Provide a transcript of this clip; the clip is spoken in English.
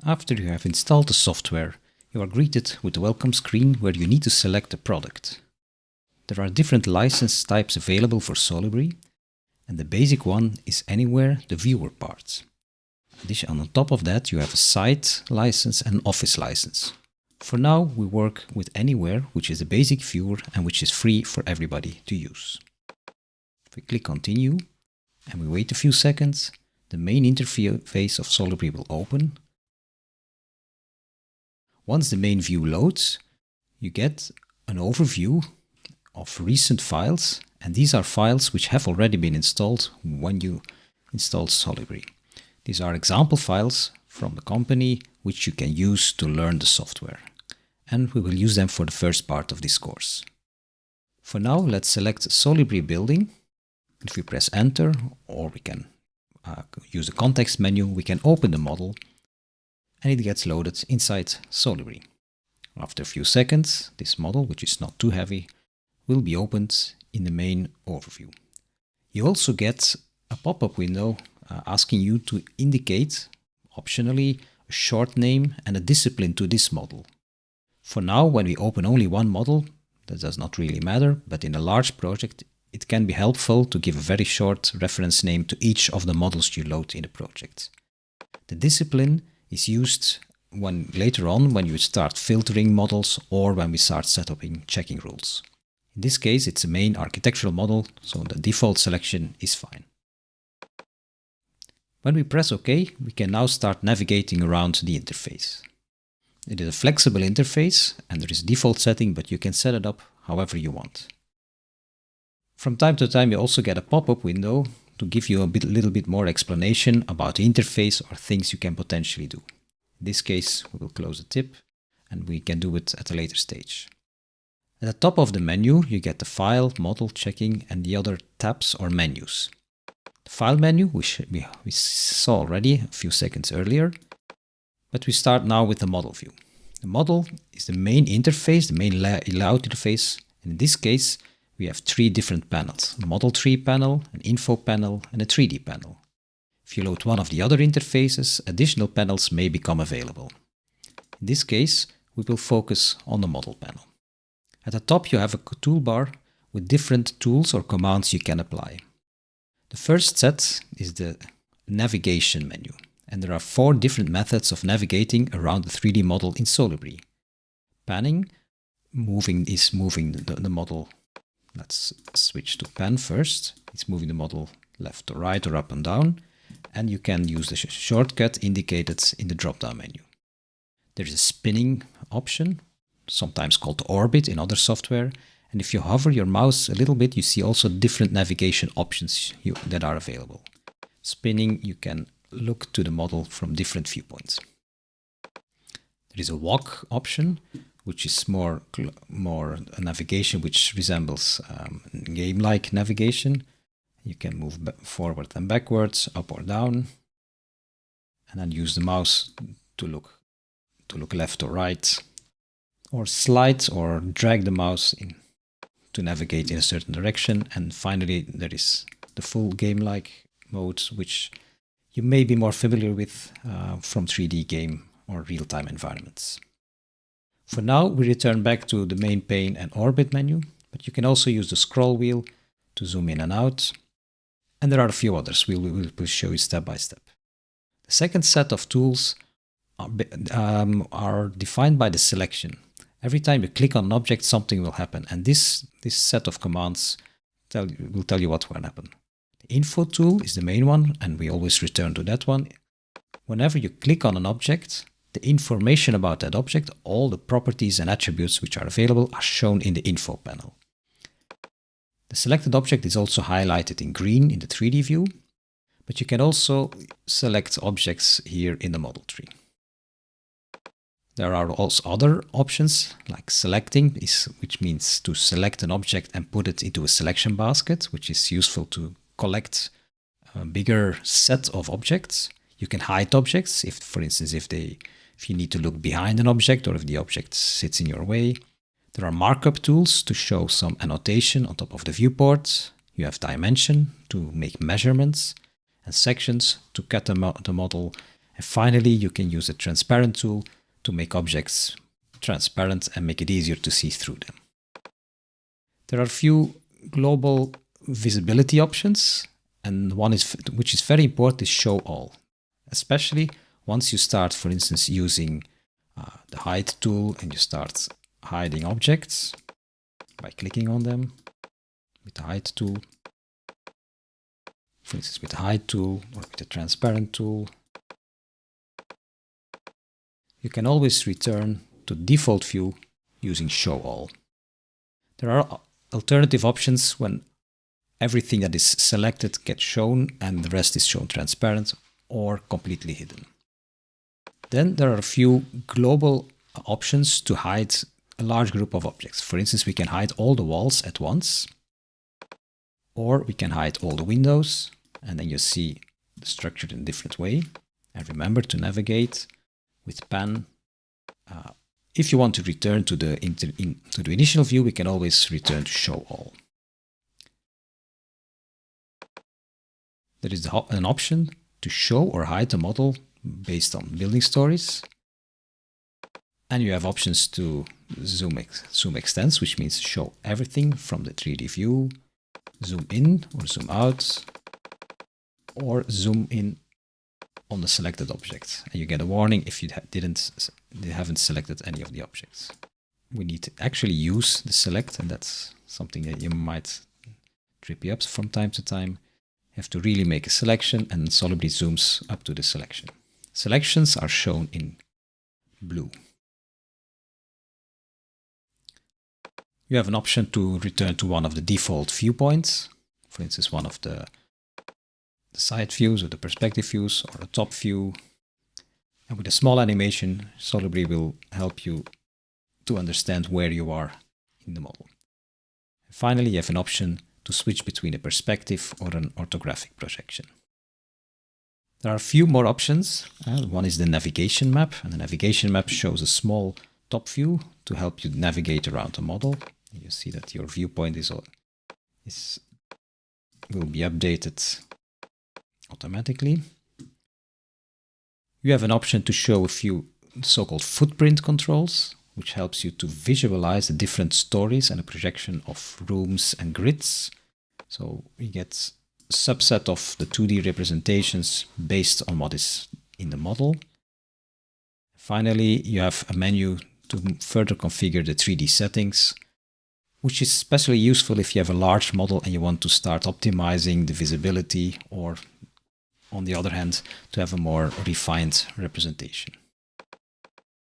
After you have installed the software, you are greeted with the welcome screen where you need to select a product. There are different license types available for Solibri, and the basic one is Anywhere, the viewer part. On top of that, you have a site license and office license. For now, we work with Anywhere, which is the basic viewer and which is free for everybody to use. If we click Continue and we wait a few seconds, the main interface of Solibri will open. Once the main view loads, you get an overview of recent files, and these are files which have already been installed when you installed Solibri. These are example files from the company which you can use to learn the software, and we will use them for the first part of this course. For now, let's select Solibri building. If we press enter, or we can use the context menu, we can open the model and it gets loaded inside Solibri. After a few seconds, this model, which is not too heavy, will be opened in the main overview. You also get a pop-up window asking you to indicate, optionally, a short name and a discipline to this model. For now, when we open only one model, that does not really matter, but in a large project, it can be helpful to give a very short reference name to each of the models you load in the project. The discipline is used later on when you start filtering models or when we start setting checking rules. In this case, it's a main architectural model, so the default selection is fine. When we press OK, we can now start navigating around the interface. It is a flexible interface and there is a default setting, but you can set it up however you want. From time to time, you also get a pop-up window to give you a little bit more explanation about the interface or things you can potentially do. In this case, we will close the tip and we can do it at a later stage. At the top of the menu, you get the file, model, checking and the other tabs or menus. The file menu, which we saw already a few seconds earlier, but we start now with the model view. The model is the main interface, the main layout interface, and in this case, we have three different panels, a model tree panel, an info panel, and a 3D panel. If you load one of the other interfaces, additional panels may become available. In this case, we will focus on the model panel. At the top, you have a toolbar with different tools or commands you can apply. The first set is the navigation menu, and there are 4 different methods of navigating around the 3D model in Solibri. Panning is moving the model. Let's switch to pan first. It's moving the model left to right or up and down, and you can use the shortcut indicated in the drop-down menu. There is a spinning option, sometimes called orbit in other software, and if you hover your mouse a little bit, you see also different navigation options that are available. Spinning, you can look to the model from different viewpoints. There is a walk option, which is more a navigation which resembles game-like navigation. You can move forward and backwards, up or down, and then use the mouse to look left or right, or slide or drag the mouse in to navigate in a certain direction. And finally, there is the full game-like mode, which you may be more familiar with from 3D game or real-time environments. For now, we return back to the main pane and orbit menu, but you can also use the scroll wheel to zoom in and out. And there are a few others. We'll show you step by step. The second set of tools are defined by the selection. Every time you click on an object, something will happen. And this set of commands will tell you what will happen. The info tool is the main one, and we always return to that one. Whenever you click on an object, the information about that object, all the properties and attributes which are available, are shown in the info panel. The selected object is also highlighted in green in the 3D view, but you can also select objects here in the model tree. There are also other options like selecting, which means to select an object and put it into a selection basket, which is useful to collect a bigger set of objects. You can hide objects, for instance, if you need to look behind an object or if the object sits in your way. There are markup tools to show some annotation on top of the viewport. You have dimension to make measurements and sections to cut the model And finally, you can use a transparent tool to make objects transparent and make it easier to see through them. There are a few global visibility options, and one which is very important is show all, especially once you start, for instance, using the hide tool and you start hiding objects by clicking on them with the hide tool. For instance, with the hide tool or with the transparent tool, you can always return to default view using show all. There are alternative options when everything that is selected gets shown and the rest is shown transparent or completely hidden. Then there are a few global options to hide a large group of objects. For instance, we can hide all the walls at once, or we can hide all the windows, and then you see the structure in a different way. And remember to navigate with pen. If you want to return to the initial view, we can always return to show all. There is an option to show or hide the model based on building stories. And you have options to zoom extends, which means show everything from the 3D view, zoom in or zoom out, or zoom in on the selected object. And you get a warning if you haven't selected any of the objects. We need to actually use the select, and that's something that you might trip you up from time to time. You have to really make a selection, and Solibri zooms up to the selection. Selections are shown in blue. You have an option to return to one of the default viewpoints, for instance, one of the side views or the perspective views or a top view. And with a small animation, Solibri will help you to understand where you are in the model. And finally, you have an option to switch between a perspective or an orthographic projection. There are a few more options. One is the navigation map, and the navigation map shows a small top view to help you navigate around the model. You see that your viewpoint will be updated automatically. You have an option to show a few so-called footprint controls, which helps you to visualize the different stories and a projection of rooms and grids. So we get a subset of the 2D representations based on what is in the model. Finally, you have a menu to further configure the 3D settings, which is especially useful if you have a large model and you want to start optimizing the visibility, or on the other hand, to have a more refined representation.